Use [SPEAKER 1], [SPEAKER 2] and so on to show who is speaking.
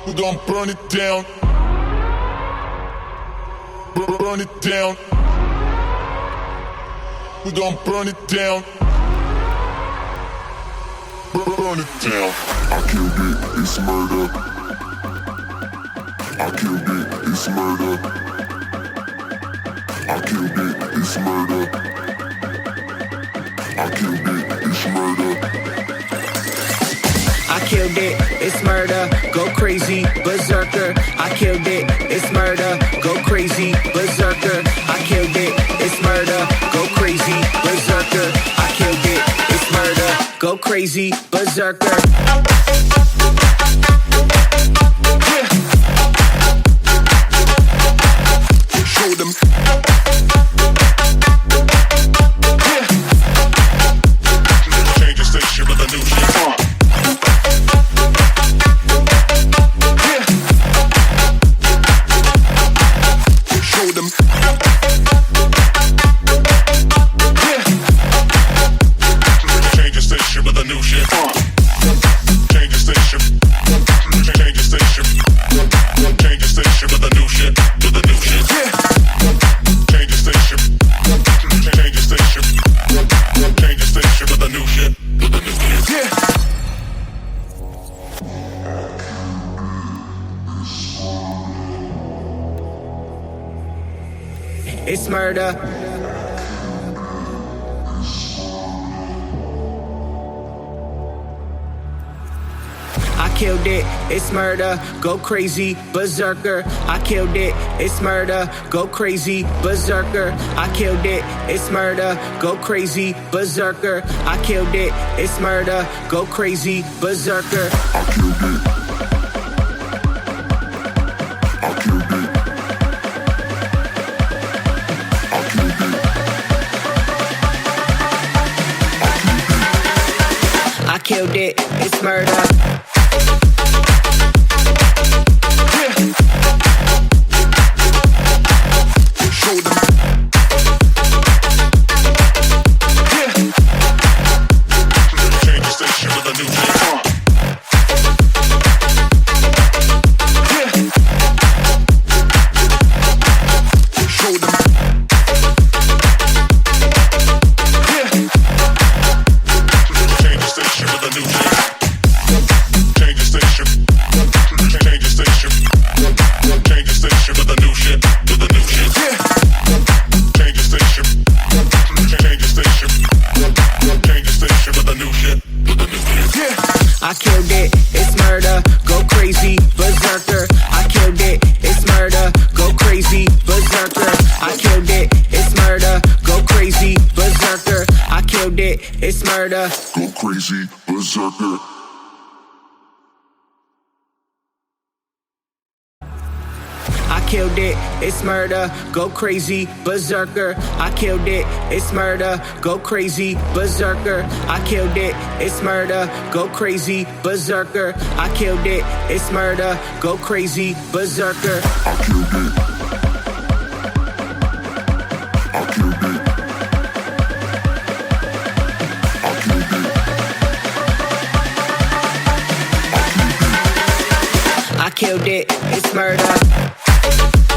[SPEAKER 1] We gon' burn it down. Burn it down. We gon' burn it down. Burn it down.
[SPEAKER 2] I killed it, it's murder. I killed it, it's murder. I killed it, it's murder. I killed it, it's murder.
[SPEAKER 3] I killed it, it's murder, go crazy, berserker. I killed it, it's murder, go crazy, berserker. I killed it, it's murder, go crazy, berserker. I killed it, it's murder, go crazy, berserker.
[SPEAKER 1] Show them. Change the station with a new shit. Show them. Change the station with a new shit. Change the station. Change the station. Change the station with a new shit. With a new shit. Change the station. Change the station. Change the station with a new shit. With a new shit.
[SPEAKER 3] It's murder. I killed it, it's murder, go crazy, berserker. I killed it, it's murder, go crazy, berserker. I killed it, it's murder, go crazy, berserker. I killed it, it's murder, go crazy, berserker.
[SPEAKER 2] I killed it. I killed it. I killed it.
[SPEAKER 3] I killed it, it's murder.
[SPEAKER 1] Show them. Change the station with a new shit. Show them. Change the station with a new shit. Change the station. Change the station. Change the station with a new shit. With a new shit. Change the station. Change the station. Change the station with a new shit. With a new shit.
[SPEAKER 3] I killed it, it's murder, go crazy, berserker. I killed it, it's murder, go crazy, berserker. I killed it, it's murder, go crazy, berserker. I killed it, it's murder.
[SPEAKER 2] Go crazy, berserker.
[SPEAKER 3] I killed it, it's murder, go crazy, berserker. I killed it, it's murder, go crazy, berserker. I killed it, it's murder, go crazy, berserker. I killed it, it's murder, go crazy, berserker.
[SPEAKER 2] I killed it. I killed it. I killed it.
[SPEAKER 3] I killed it,